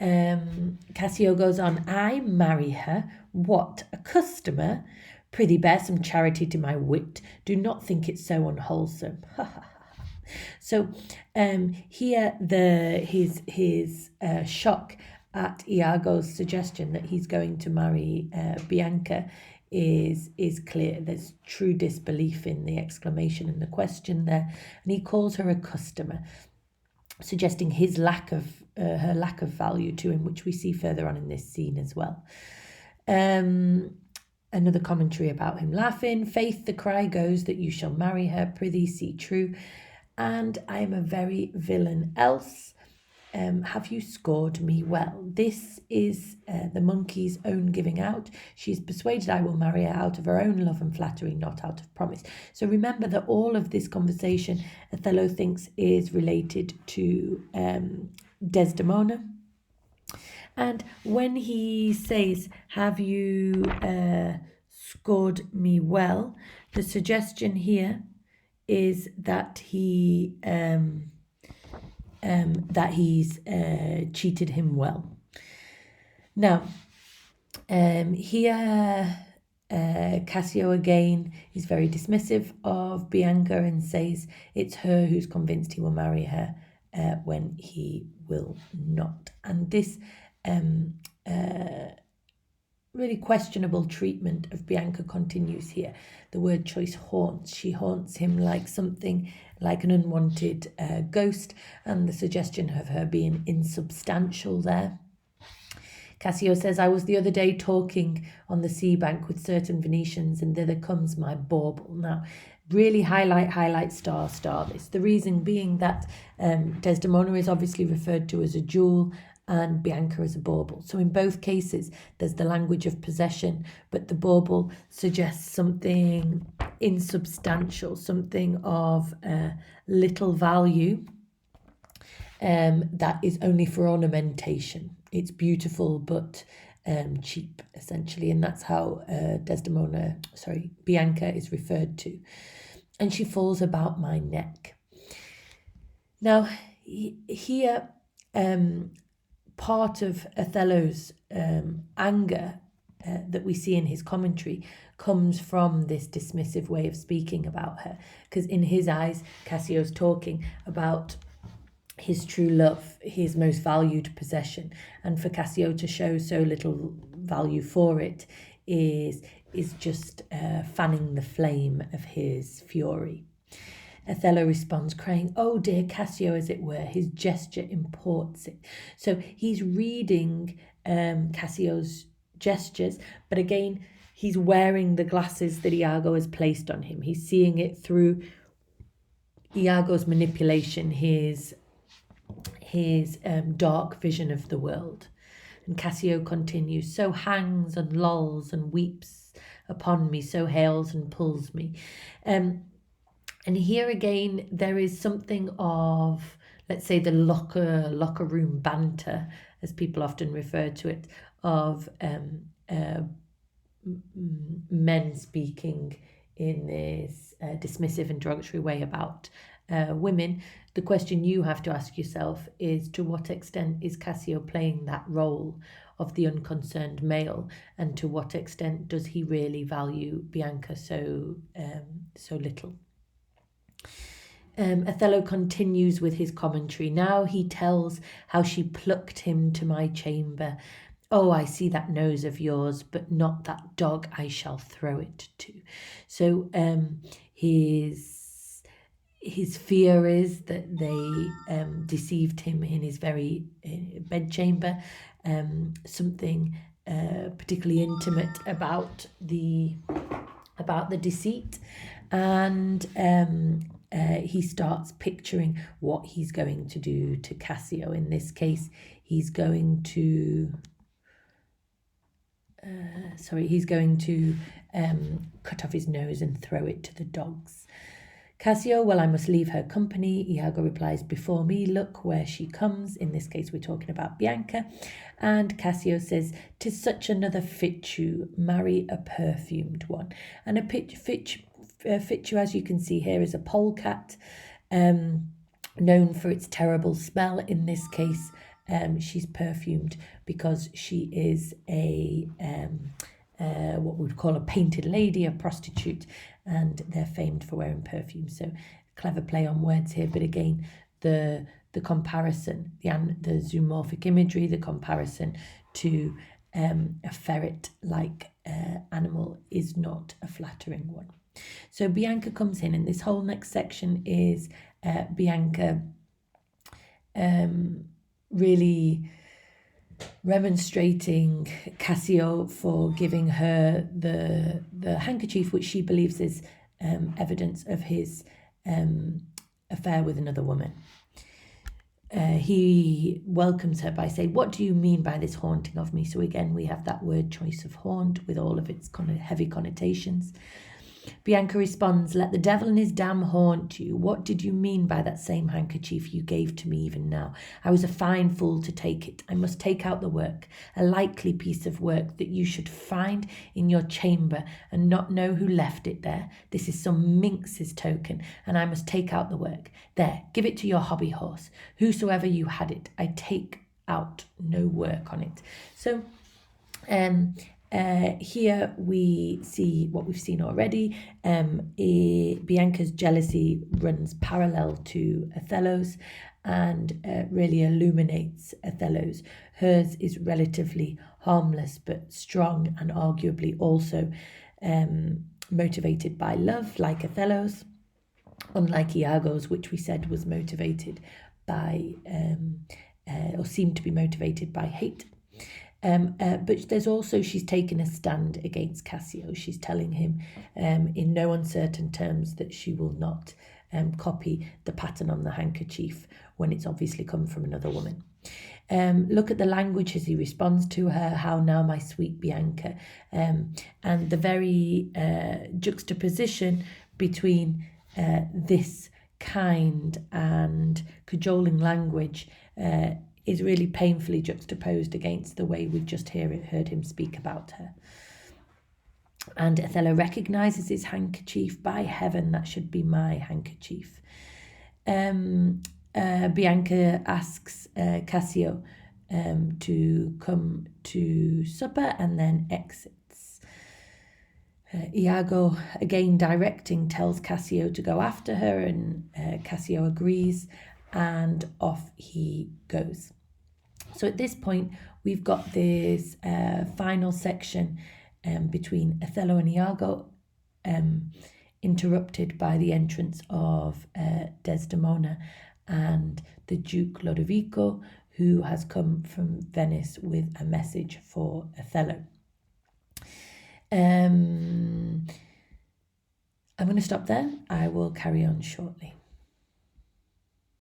Cassio goes on, I marry her. What, a customer? Prithee bear some charity to my wit. Do not think it so unwholesome. So here his shock at Iago's suggestion that he's going to marry Bianca is clear. There's true disbelief in the exclamation and the question there, and he calls her a customer, suggesting his lack of her lack of value to him, which we see further on in this scene as well. Another commentary about him laughing. Faith, the cry goes that you shall marry her. Prithee, see true. And I am a very villain else. Have you scored me well? This is the monkey's own giving out. She is persuaded I will marry her out of her own love and flattery, not out of promise. So remember that all of this conversation Othello thinks is related to Desdemona. And when he says, have you scored me well, the suggestion here is that he's cheated him well. Now, here Cassio again is very dismissive of Bianca and says it's her who's convinced he will marry her when he will not. And this really questionable treatment of Bianca continues here. The word choice haunts. She haunts him like something like an unwanted ghost, and the suggestion of her being insubstantial there. Cassio says, I was the other day talking on the sea bank with certain Venetians, and thither comes my bauble. Now, really highlight, star this. The reason being that Desdemona is obviously referred to as a jewel, and Bianca as a bauble. So in both cases, there's the language of possession, but the bauble suggests something insubstantial, something of little value that is only for ornamentation. It's beautiful, but cheap, essentially. And that's how Bianca is referred to. And she falls about my neck. Now, here, part of Othello's anger that we see in his commentary comes from this dismissive way of speaking about her, because in his eyes, Cassio's talking about his true love, his most valued possession, and for Cassio to show so little value for it is just fanning the flame of his fury. Othello responds, crying, oh dear Cassio, as it were, his gesture imports it. So he's reading Cassio's gestures, but again, he's wearing the glasses that Iago has placed on him. He's seeing it through Iago's manipulation, his dark vision of the world. And Cassio continues, so hangs and lolls and weeps upon me, so hails and pulls me. And here again, there is something of, let's say, the locker room banter, as people often refer to it, of men speaking in this dismissive and derogatory way about women. The question you have to ask yourself is, to what extent is Cassio playing that role of the unconcerned male, and to what extent does he really value Bianca so little? Othello continues with his commentary. Now he tells how she plucked him to my chamber. Oh, I see that nose of yours, but not that dog I shall throw it to. So his fear is that they deceived him in his very bedchamber. Something particularly intimate about the deceit, and he starts picturing what he's going to do to Cassio. In this case, he's going to cut off his nose and throw it to the dogs. Cassio, well, I must leave her company. Iago replies, before me, look where she comes. In this case, we're talking about Bianca. And Cassio says, 'tis such another Fichu, marry a perfumed one. And a Fichu, as you can see here, is a polecat, known for its terrible smell. In this case, she's perfumed because she is a what we would call a painted lady, a prostitute, and they're famed for wearing perfume. So clever play on words here, but again, the comparison, the zoomorphic imagery, the comparison to a ferret-like animal is not a flattering one. So Bianca comes in, and this whole next section is Bianca really remonstrating Cassio for giving her the handkerchief, which she believes is evidence of his affair with another woman. He welcomes her by saying, "What do you mean by this haunting of me?" So again, we have that word choice of haunt with all of its heavy connotations. Bianca responds, "Let the devil and his dam haunt you. What did you mean by that same handkerchief you gave to me even now? I was a fine fool to take it. I must take out the work, a likely piece of work that you should find in your chamber and not know who left it there. This is some minx's token, and I must take out the work. There, give it to your hobby horse. Whosoever you had it, I take out no work on it." So, here we see what we've seen already. Bianca's jealousy runs parallel to Othello's and really illuminates Othello's. Hers is relatively harmless but strong, and arguably also motivated by love, like Othello's, unlike Iago's, which we said was motivated by, or seemed to be motivated by hate. But there's also, she's taken a stand against Cassio. She's telling him in no uncertain terms that she will not copy the pattern on the handkerchief when it's obviously come from another woman. Look at the language as he responds to her. "How now, my sweet Bianca?" And the very juxtaposition between this kind and cajoling language is really painfully juxtaposed against the way we've just heard him speak about her. And Othello recognises his handkerchief. "By heaven, that should be my handkerchief." Bianca asks Cassio to come to supper and then exits. Iago, again directing, tells Cassio to go after her, and Cassio agrees, and off he goes. So at this point, we've got this final section between Othello and Iago, interrupted by the entrance of Desdemona and the Duke Lodovico, who has come from Venice with a message for Othello. I'm going to stop there. I will carry on shortly.